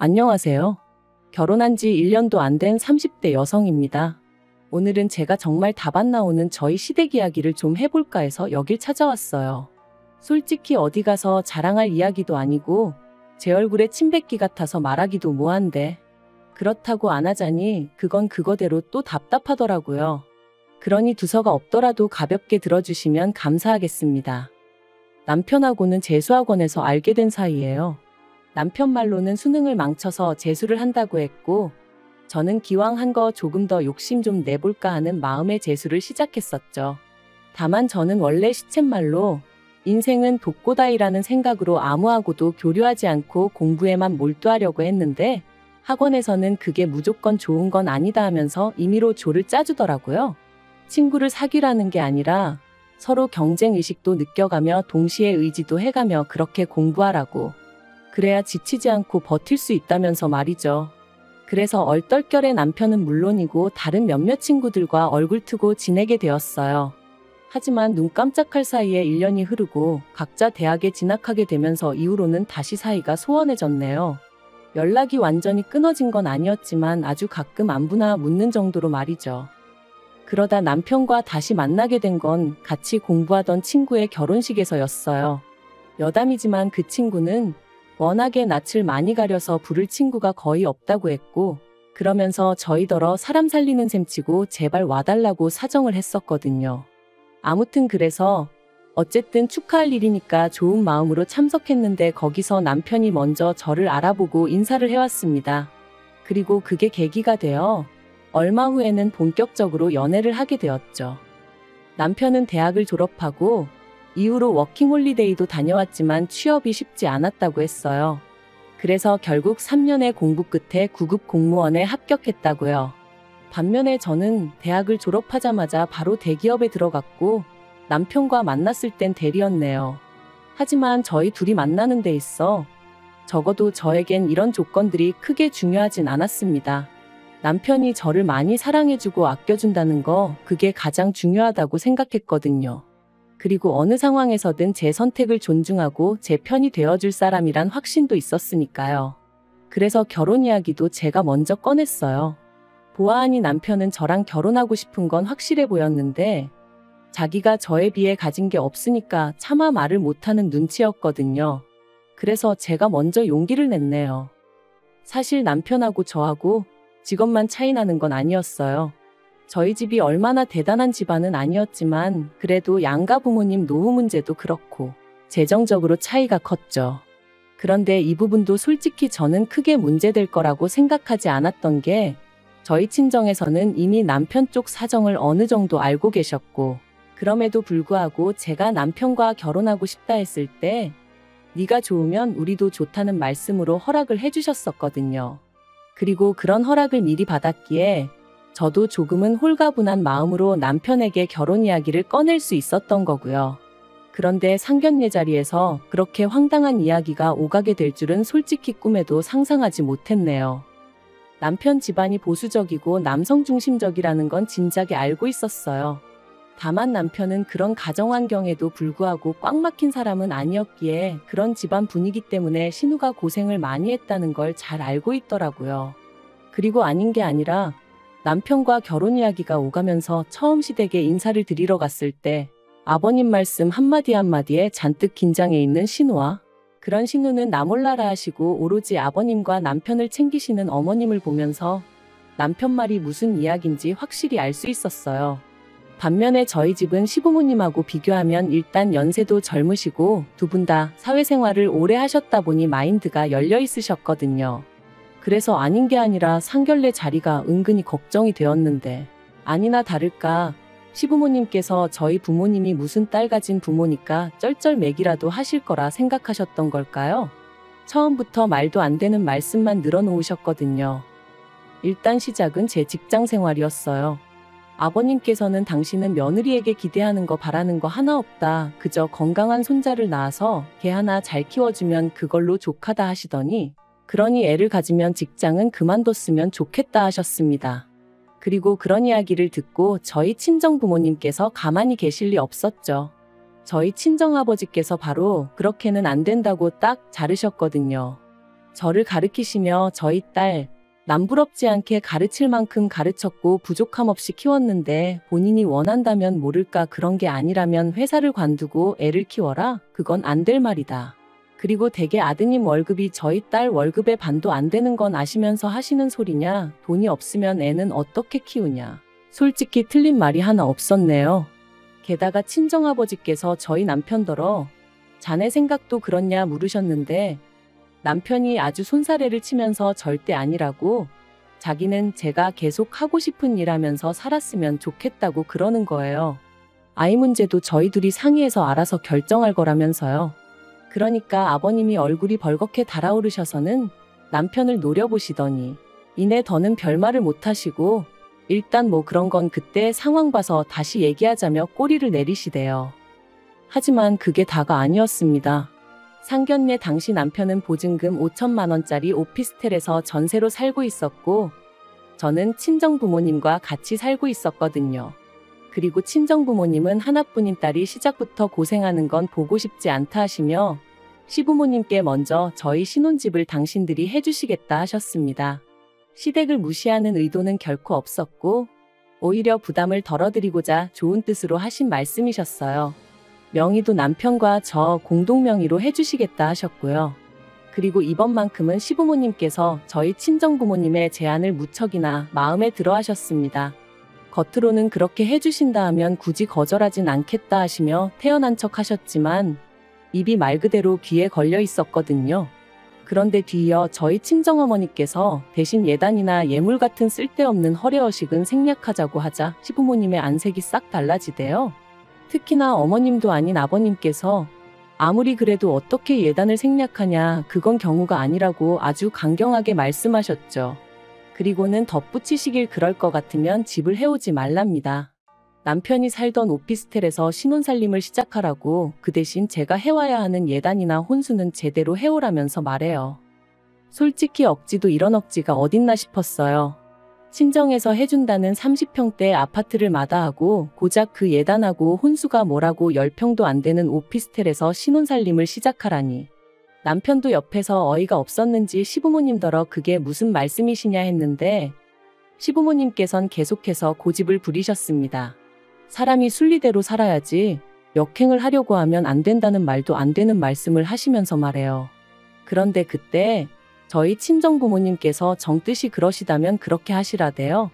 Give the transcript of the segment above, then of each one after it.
안녕하세요. 결혼한 지 1년도 안 된 30대 여성입니다. 오늘은 제가 정말 답 안 나오는 저희 시댁 이야기를 좀 해볼까 해서 여길 찾아왔어요. 솔직히 어디 가서 자랑할 이야기도 아니고 제 얼굴에 침 뱉기 같아서 말하기도 뭐한데 그렇다고 안 하자니 그건 그거대로 또 답답하더라고요. 그러니 두서가 없더라도 가볍게 들어주시면 감사하겠습니다. 남편하고는 재수학원에서 알게 된 사이예요. 남편 말로는 수능을 망쳐서 재수를 한다고 했고 저는 기왕 한 거 조금 더 욕심 좀 내볼까 하는 마음에 재수를 시작했었죠. 다만 저는 원래 시쳇말로 인생은 독고다이라는 생각으로 아무하고도 교류하지 않고 공부에만 몰두하려고 했는데 학원에서는 그게 무조건 좋은 건 아니다 하면서 임의로 조를 짜주더라고요. 친구를 사귀라는 게 아니라 서로 경쟁의식도 느껴가며 동시에 의지도 해가며 그렇게 공부하라고. 그래야 지치지 않고 버틸 수 있다면서 말이죠. 그래서 얼떨결에 남편은 물론이고 다른 몇몇 친구들과 얼굴 트고 지내게 되었어요. 하지만 눈 깜짝할 사이에 1년이 흐르고 각자 대학에 진학하게 되면서 이후로는 다시 사이가 소원해졌네요. 연락이 완전히 끊어진 건 아니었지만 아주 가끔 안부나 묻는 정도로 말이죠. 그러다 남편과 다시 만나게 된 건 같이 공부하던 친구의 결혼식에서였어요. 여담이지만 그 친구는 워낙에 낯을 많이 가려서 부를 친구가 거의 없다고 했고 그러면서 저희더러 사람 살리는 셈치고 제발 와달라고 사정을 했었거든요. 아무튼 그래서 어쨌든 축하할 일이니까 좋은 마음으로 참석했는데 거기서 남편이 먼저 저를 알아보고 인사를 해왔습니다. 그리고 그게 계기가 되어 얼마 후에는 본격적으로 연애를 하게 되었죠. 남편은 대학을 졸업하고 이후로 워킹홀리데이도 다녀왔지만 취업이 쉽지 않았다고 했어요. 그래서 결국 3년의 공부 끝에 구급 공무원에 합격했다고요. 반면에 저는 대학을 졸업하자마자 바로 대기업에 들어갔고 남편과 만났을 땐 대리였네요. 하지만 저희 둘이 만나는 데 있어 적어도 저에겐 이런 조건들이 크게 중요하진 않았습니다. 남편이 저를 많이 사랑해주고 아껴준다는 거 그게 가장 중요하다고 생각했거든요. 그리고 어느 상황에서든 제 선택을 존중하고 제 편이 되어줄 사람이란 확신도 있었으니까요. 그래서 결혼 이야기도 제가 먼저 꺼냈어요. 보아하니 남편은 저랑 결혼하고 싶은 건 확실해 보였는데 자기가 저에 비해 가진 게 없으니까 차마 말을 못하는 눈치였거든요. 그래서 제가 먼저 용기를 냈네요. 사실 남편하고 저하고 직업만 차이 나는 건 아니었어요. 저희 집이 얼마나 대단한 집안은 아니었지만 그래도 양가 부모님 노후 문제도 그렇고 재정적으로 차이가 컸죠. 그런데 이 부분도 솔직히 저는 크게 문제될 거라고 생각하지 않았던 게 저희 친정에서는 이미 남편 쪽 사정을 어느 정도 알고 계셨고 그럼에도 불구하고 제가 남편과 결혼하고 싶다 했을 때 네가 좋으면 우리도 좋다는 말씀으로 허락을 해주셨었거든요. 그리고 그런 허락을 미리 받았기에 저도 조금은 홀가분한 마음으로 남편에게 결혼 이야기를 꺼낼 수 있었던 거고요. 그런데 상견례 자리에서 그렇게 황당한 이야기가 오가게 될 줄은 솔직히 꿈에도 상상하지 못했네요. 남편 집안이 보수적이고 남성 중심적이라는 건 진작에 알고 있었어요. 다만 남편은 그런 가정 환경에도 불구하고 꽉 막힌 사람은 아니었기에 그런 집안 분위기 때문에 신우가 고생을 많이 했다는 걸 잘 알고 있더라고요. 그리고 아닌 게 아니라 남편과 결혼 이야기가 오가면서 처음 시댁에 인사를 드리러 갔을 때 아버님 말씀 한마디 한마디에 잔뜩 긴장해 있는 신우와 그런 신우는 나 몰라라 하시고 오로지 아버님과 남편을 챙기시는 어머님을 보면서 남편 말이 무슨 이야기인지 확실히 알 수 있었어요. 반면에 저희 집은 시부모님하고 비교하면 일단 연세도 젊으시고 두 분 다 사회생활을 오래 하셨다 보니 마인드가 열려 있으셨거든요. 그래서 아닌 게 아니라 상견례 자리가 은근히 걱정이 되었는데 아니나 다를까 시부모님께서 저희 부모님이 무슨 딸 가진 부모니까 쩔쩔매기라도 하실 거라 생각하셨던 걸까요? 처음부터 말도 안 되는 말씀만 늘어놓으셨거든요. 일단 시작은 제 직장 생활이었어요. 아버님께서는 당신은 며느리에게 기대하는 거 바라는 거 하나 없다. 그저 건강한 손자를 낳아서 개 하나 잘 키워주면 그걸로 족하다 하시더니 그러니 애를 가지면 직장은 그만뒀으면 좋겠다 하셨습니다. 그리고 그런 이야기를 듣고 저희 친정부모님께서 가만히 계실 리 없었죠. 저희 친정아버지께서 바로 그렇게는 안 된다고 딱 자르셨거든요. 저를 가르치시며 저희 딸 남부럽지 않게 가르칠 만큼 가르쳤고 부족함 없이 키웠는데 본인이 원한다면 모를까 그런 게 아니라면 회사를 관두고 애를 키워라? 그건 안 될 말이다. 그리고 대개 아드님 월급이 저희 딸 월급의 반도 안 되는 건 아시면서 하시는 소리냐? 돈이 없으면 애는 어떻게 키우냐? 솔직히 틀린 말이 하나 없었네요. 게다가 친정아버지께서 저희 남편더러 자네 생각도 그렇냐 물으셨는데 남편이 아주 손사래를 치면서 절대 아니라고 자기는 제가 계속 하고 싶은 일 하면서 살았으면 좋겠다고 그러는 거예요. 아이 문제도 저희 둘이 상의해서 알아서 결정할 거라면서요. 그러니까 아버님이 얼굴이 벌겋게 달아오르셔서는 남편을 노려보시더니 이내 더는 별말을 못하시고 일단 뭐 그런 건 그때 상황 봐서 다시 얘기하자며 꼬리를 내리시대요. 하지만 그게 다가 아니었습니다. 상견례 당시 남편은 보증금 5천만 원짜리 오피스텔에서 전세로 살고 있었고 저는 친정부모님과 같이 살고 있었거든요. 그리고 친정부모님은 하나뿐인 딸이 시작부터 고생하는 건 보고 싶지 않다 하시며 시부모님께 먼저 저희 신혼집을 당신들이 해주시겠다 하셨습니다. 시댁을 무시하는 의도는 결코 없었고 오히려 부담을 덜어드리고자 좋은 뜻으로 하신 말씀이셨어요. 명의도 남편과 저 공동명의로 해주시겠다 하셨고요. 그리고 이번만큼은 시부모님께서 저희 친정부모님의 제안을 무척이나 마음에 들어 하셨습니다. 겉으로는 그렇게 해주신다 하면 굳이 거절하진 않겠다 하시며 태연한 척 하셨지만 입이 말 그대로 귀에 걸려 있었거든요. 그런데 뒤이어 저희 친정어머니께서 대신 예단이나 예물 같은 쓸데없는 허례허식은 생략하자고 하자 시부모님의 안색이 싹 달라지대요. 특히나 어머님도 아닌 아버님께서 아무리 그래도 어떻게 예단을 생략하냐, 그건 경우가 아니라고 아주 강경하게 말씀하셨죠. 그리고는 덧붙이시길 그럴 것 같으면 집을 해오지 말랍니다. 남편이 살던 오피스텔에서 신혼살림을 시작하라고 그 대신 제가 해와야 하는 예단이나 혼수는 제대로 해오라면서 말해요. 솔직히 억지도 이런 억지가 어딨나 싶었어요. 친정에서 해준다는 30평대 아파트를 마다하고 고작 그 예단하고 혼수가 뭐라고 10평도 안 되는 오피스텔에서 신혼살림을 시작하라니. 남편도 옆에서 어이가 없었는지 시부모님더러 그게 무슨 말씀이시냐 했는데 시부모님께선 계속해서 고집을 부리셨습니다. 사람이 순리대로 살아야지 역행을 하려고 하면 안 된다는 말도 안 되는 말씀을 하시면서 말해요. 그런데 그때 저희 친정부모님께서 정뜻이 그러시다면 그렇게 하시라대요.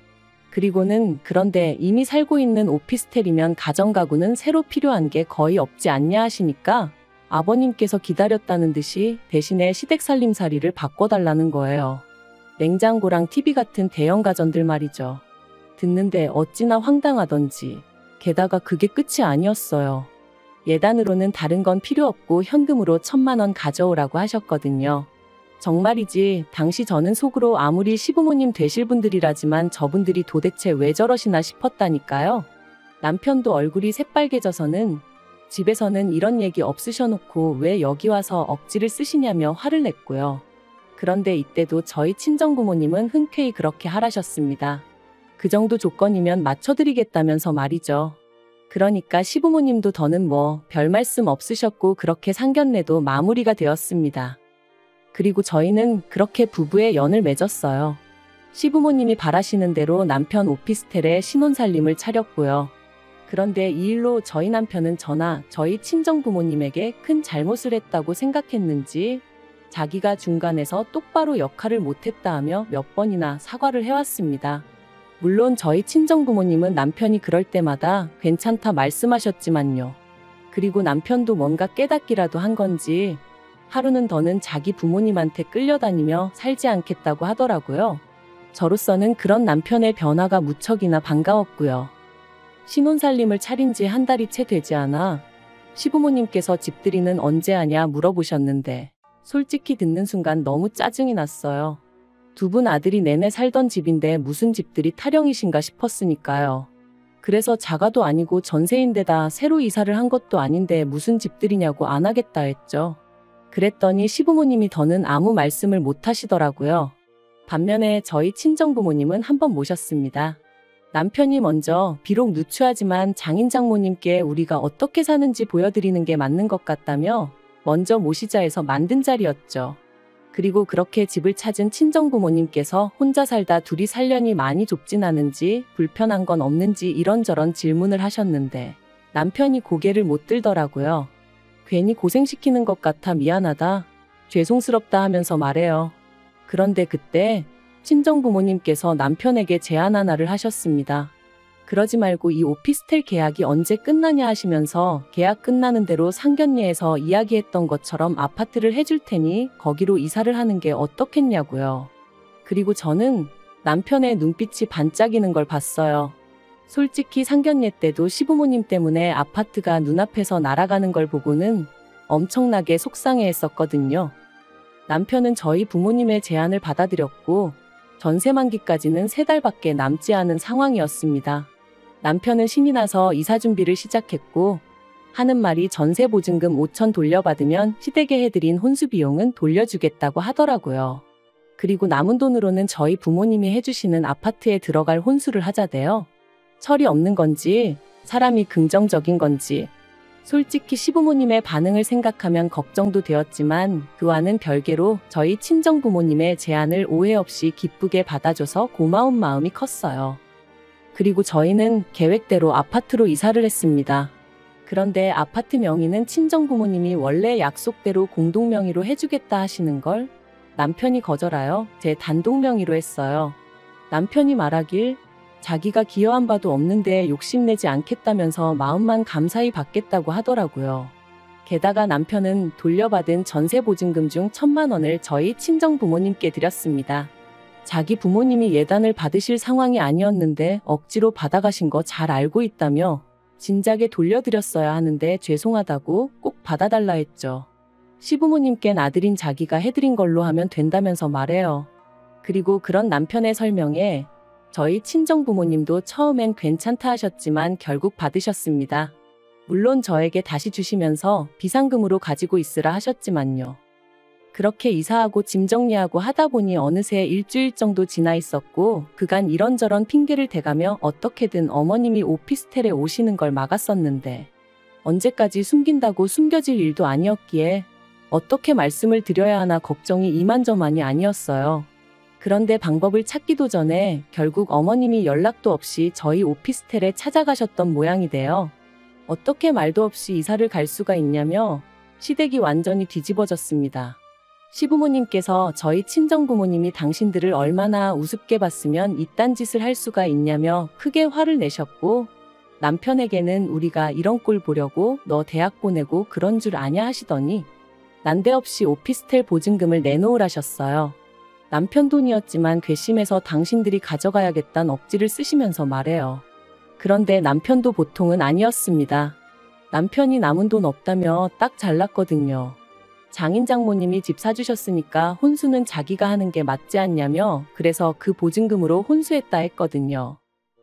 그리고는 그런데 이미 살고 있는 오피스텔이면 가정가구는 새로 필요한 게 거의 없지 않냐 하시니까 아버님께서 기다렸다는 듯이 대신에 시댁살림살이를 바꿔달라는 거예요. 냉장고랑 TV 같은 대형 가전들 말이죠. 듣는데 어찌나 황당하던지. 게다가 그게 끝이 아니었어요. 예단으로는 다른 건 필요 없고 현금으로 1,000만 원 가져오라고 하셨거든요. 정말이지 당시 저는 속으로 아무리 시부모님 되실 분들이라지만 저분들이 도대체 왜 저러시나 싶었다니까요. 남편도 얼굴이 새빨개져서는 집에서는 이런 얘기 없으셔놓고 왜 여기 와서 억지를 쓰시냐며 화를 냈고요. 그런데 이때도 저희 친정부모님은 흔쾌히 그렇게 하라셨습니다. 그 정도 조건이면 맞춰드리겠다면서 말이죠. 그러니까 시부모님도 더는 뭐 별 말씀 없으셨고 그렇게 상견례도 마무리가 되었습니다. 그리고 저희는 그렇게 부부의 연을 맺었어요. 시부모님이 바라시는 대로 남편 오피스텔에 신혼살림을 차렸고요. 그런데 이 일로 저희 남편은 저나 저희 친정부모님에게 큰 잘못을 했다고 생각했는지 자기가 중간에서 똑바로 역할을 못했다 하며 몇 번이나 사과를 해왔습니다. 물론 저희 친정부모님은 남편이 그럴 때마다 괜찮다 말씀하셨지만요. 그리고 남편도 뭔가 깨닫기라도 한 건지 하루는 더는 자기 부모님한테 끌려다니며 살지 않겠다고 하더라고요. 저로서는 그런 남편의 변화가 무척이나 반가웠고요. 신혼살림을 차린 지 한 달이 채 되지 않아 시부모님께서 집들이는 언제 하냐 물어보셨는데 솔직히 듣는 순간 너무 짜증이 났어요. 두 분 아들이 내내 살던 집인데 무슨 집들이 타령이신가 싶었으니까요. 그래서 자가도 아니고 전세인데다 새로 이사를 한 것도 아닌데 무슨 집들이냐고 안 하겠다 했죠. 그랬더니 시부모님이 더는 아무 말씀을 못 하시더라고요. 반면에 저희 친정부모님은 한번 모셨습니다. 남편이 먼저 비록 누추하지만 장인 장모님께 우리가 어떻게 사는지 보여드리는 게 맞는 것 같다며 먼저 모시자 해서 만든 자리였죠. 그리고 그렇게 집을 찾은 친정부모님께서 혼자 살다 둘이 살려니 많이 좁진 않은지 불편한 건 없는지 이런저런 질문을 하셨는데 남편이 고개를 못 들더라고요. 괜히 고생시키는 것 같아 미안하다, 죄송스럽다 하면서 말해요. 그런데 그때 친정부모님께서 남편에게 제안 하나를 하셨습니다. 그러지 말고 이 오피스텔 계약이 언제 끝나냐 하시면서 계약 끝나는 대로 상견례에서 이야기했던 것처럼 아파트를 해줄 테니 거기로 이사를 하는 게 어떻겠냐고요. 그리고 저는 남편의 눈빛이 반짝이는 걸 봤어요. 솔직히 상견례 때도 시부모님 때문에 아파트가 눈앞에서 날아가는 걸 보고는 엄청나게 속상해했었거든요. 남편은 저희 부모님의 제안을 받아들였고 전세 만기까지는 3달밖에 남지 않은 상황이었습니다. 남편은 신이 나서 이사 준비를 시작했고 하는 말이 전세 보증금 5천 돌려받으면 시댁에 해드린 혼수 비용은 돌려주겠다고 하더라고요. 그리고 남은 돈으로는 저희 부모님이 해주시는 아파트에 들어갈 혼수를 하자대요. 철이 없는 건지 사람이 긍정적인 건지 솔직히 시부모님의 반응을 생각하면 걱정도 되었지만 그와는 별개로 저희 친정부모님의 제안을 오해 없이 기쁘게 받아줘서 고마운 마음이 컸어요. 그리고 저희는 계획대로 아파트로 이사를 했습니다. 그런데 아파트 명의는 친정부모님이 원래 약속대로 공동명의로 해주겠다 하시는 걸 남편이 거절하여 제 단독명의로 했어요. 남편이 말하길 자기가 기여한 바도 없는데 욕심내지 않겠다면서 마음만 감사히 받겠다고 하더라고요. 게다가 남편은 돌려받은 전세 보증금 중 1,000만 원을 저희 친정부모님께 드렸습니다. 자기 부모님이 예단을 받으실 상황이 아니었는데 억지로 받아가신 거 잘 알고 있다며 진작에 돌려드렸어야 하는데 죄송하다고 꼭 받아달라 했죠. 시부모님껜 아들인 자기가 해드린 걸로 하면 된다면서 말해요. 그리고 그런 남편의 설명에 저희 친정부모님도 처음엔 괜찮다 하셨지만 결국 받으셨습니다. 물론 저에게 다시 주시면서 비상금으로 가지고 있으라 하셨지만요. 그렇게 이사하고 짐 정리하고 하다 보니 어느새 일주일 정도 지나 있었고 그간 이런저런 핑계를 대가며 어떻게든 어머님이 오피스텔에 오시는 걸 막았었는데 언제까지 숨긴다고 숨겨질 일도 아니었기에 어떻게 말씀을 드려야 하나 걱정이 이만저만이 아니었어요. 그런데 방법을 찾기도 전에 결국 어머님이 연락도 없이 저희 오피스텔에 찾아가셨던 모양이 돼요. 어떻게 말도 없이 이사를 갈 수가 있냐며 시댁이 완전히 뒤집어졌습니다. 시부모님께서 저희 친정부모님이 당신들을 얼마나 우습게 봤으면 이딴 짓을 할 수가 있냐며 크게 화를 내셨고 남편에게는 우리가 이런 꼴 보려고 너 대학 보내고 그런 줄 아냐 하시더니 난데없이 오피스텔 보증금을 내놓으라셨어요. 남편 돈이었지만 괘씸해서 당신들이 가져가야겠다는 억지를 쓰시면서 말해요. 그런데 남편도 보통은 아니었습니다. 남편이 남은 돈 없다며 딱 잘났거든요. 장인 장모님이 집 사주셨으니까 혼수는 자기가 하는 게 맞지 않냐며 그래서 그 보증금으로 혼수했다 했거든요.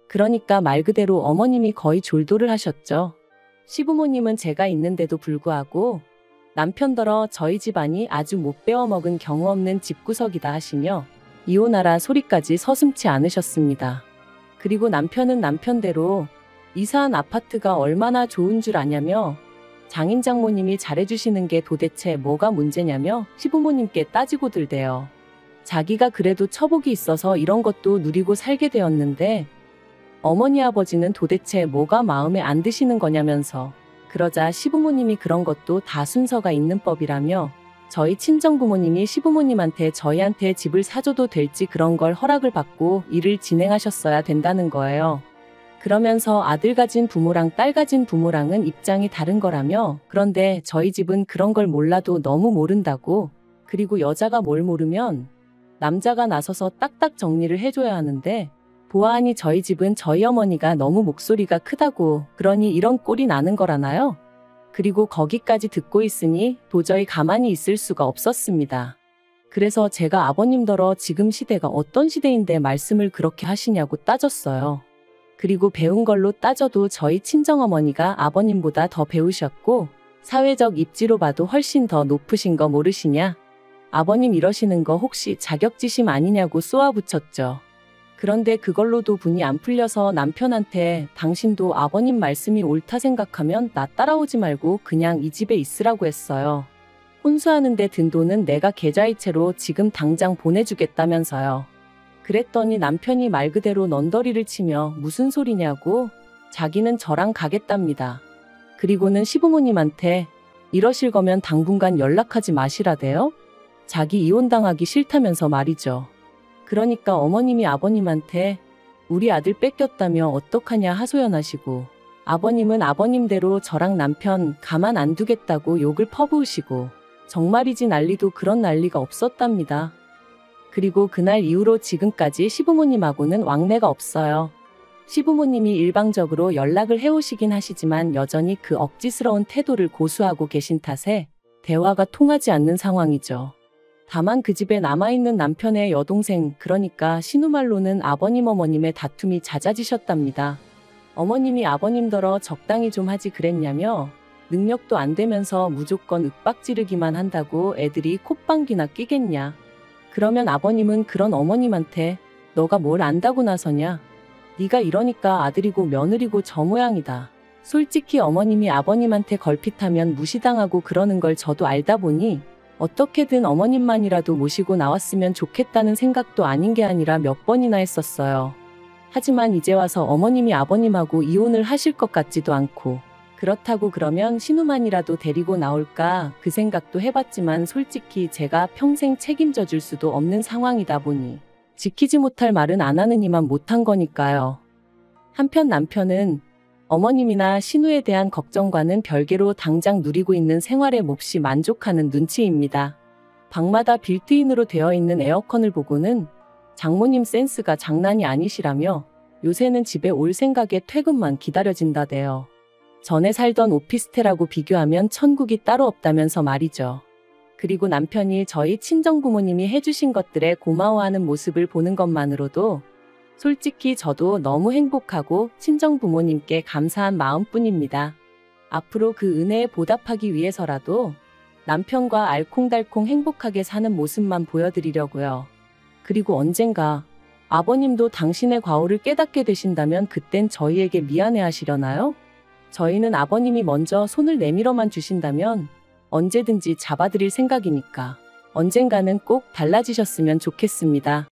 그러니까 말 그대로 어머님이 거의 졸도를 하셨죠. 시부모님은 제가 있는데도 불구하고 남편더러 저희 집안이 아주 못 배워먹은 경우 없는 집구석이다 하시며 이혼하라 소리까지 서슴지 않으셨습니다. 그리고 남편은 남편대로 이사한 아파트가 얼마나 좋은 줄 아냐며 장인 장모님이 잘해주시는 게 도대체 뭐가 문제냐며 시부모님께 따지고 들대요. 자기가 그래도 처복이 있어서 이런 것도 누리고 살게 되었는데 어머니 아버지는 도대체 뭐가 마음에 안 드시는 거냐면서 그러자 시부모님이 그런 것도 다 순서가 있는 법이라며 저희 친정부모님이 시부모님한테 저희한테 집을 사줘도 될지 그런 걸 허락을 받고 일을 진행하셨어야 된다는 거예요. 그러면서 아들 가진 부모랑 딸 가진 부모랑은 입장이 다른 거라며 그런데 저희 집은 그런 걸 몰라도 너무 모른다고 그리고 여자가 뭘 모르면 남자가 나서서 딱딱 정리를 해줘야 하는데 보아하니 저희 집은 저희 어머니가 너무 목소리가 크다고 그러니 이런 꼴이 나는 거라나요? 그리고 거기까지 듣고 있으니 도저히 가만히 있을 수가 없었습니다. 그래서 제가 아버님더러 지금 시대가 어떤 시대인데 말씀을 그렇게 하시냐고 따졌어요. 그리고 배운 걸로 따져도 저희 친정어머니가 아버님보다 더 배우셨고 사회적 입지로 봐도 훨씬 더 높으신 거 모르시냐? 아버님 이러시는 거 혹시 자격지심 아니냐고 쏘아붙였죠. 그런데 그걸로도 분이 안 풀려서 남편한테 당신도 아버님 말씀이 옳다 생각하면 나 따라오지 말고 그냥 이 집에 있으라고 했어요. 혼수하는데 든 돈은 내가 계좌이체로 지금 당장 보내주겠다면서요. 그랬더니 남편이 말 그대로 넌더리를 치며 무슨 소리냐고 자기는 저랑 가겠답니다. 그리고는 시부모님한테 이러실 거면 당분간 연락하지 마시라대요. 자기 이혼당하기 싫다면서 말이죠. 그러니까 어머님이 아버님한테 우리 아들 뺏겼다며 어떡하냐 하소연하시고 아버님은 아버님대로 저랑 남편 가만 안 두겠다고 욕을 퍼부으시고 정말이지 난리도 그런 난리가 없었답니다. 그리고 그날 이후로 지금까지 시부모님하고는 왕래가 없어요. 시부모님이 일방적으로 연락을 해오시긴 하시지만 여전히 그 억지스러운 태도를 고수하고 계신 탓에 대화가 통하지 않는 상황이죠. 다만 그 집에 남아있는 남편의 여동생, 그러니까 신우말로는 아버님 어머님의 다툼이 잦아지셨답니다. 어머님이 아버님더러 적당히 좀 하지 그랬냐며 능력도 안 되면서 무조건 윽박지르기만 한다고 애들이 콧방귀나 끼겠냐. 그러면 아버님은 그런 어머님한테 너가 뭘 안다고 나서냐. 네가 이러니까 아들이고 며느리고 저 모양이다. 솔직히 어머님이 아버님한테 걸핏하면 무시당하고 그러는 걸 저도 알다 보니 어떻게든 어머님만이라도 모시고 나왔으면 좋겠다는 생각도 아닌 게 아니라 몇 번이나 했었어요. 하지만 이제 와서 어머님이 아버님하고 이혼을 하실 것 같지도 않고 그렇다고 그러면 신우만이라도 데리고 나올까 그 생각도 해봤지만 솔직히 제가 평생 책임져 줄 수도 없는 상황이다 보니 지키지 못할 말은 안 하느니만 못한 거니까요. 한편 남편은 어머님이나 신우에 대한 걱정과는 별개로 당장 누리고 있는 생활에 몹시 만족하는 눈치입니다. 방마다 빌트인으로 되어 있는 에어컨을 보고는 장모님 센스가 장난이 아니시라며 요새는 집에 올 생각에 퇴근만 기다려진다대요. 전에 살던 오피스텔하고 비교하면 천국이 따로 없다면서 말이죠. 그리고 남편이 저희 친정부모님이 해주신 것들에 고마워하는 모습을 보는 것만으로도 솔직히 저도 너무 행복하고 친정부모님께 감사한 마음뿐입니다. 앞으로 그 은혜에 보답하기 위해서라도 남편과 알콩달콩 행복하게 사는 모습만 보여드리려고요. 그리고 언젠가 아버님도 당신의 과오를 깨닫게 되신다면 그땐 저희에게 미안해하시려나요? 저희는 아버님이 먼저 손을 내밀어만 주신다면 언제든지 잡아드릴 생각이니까 언젠가는 꼭 달라지셨으면 좋겠습니다.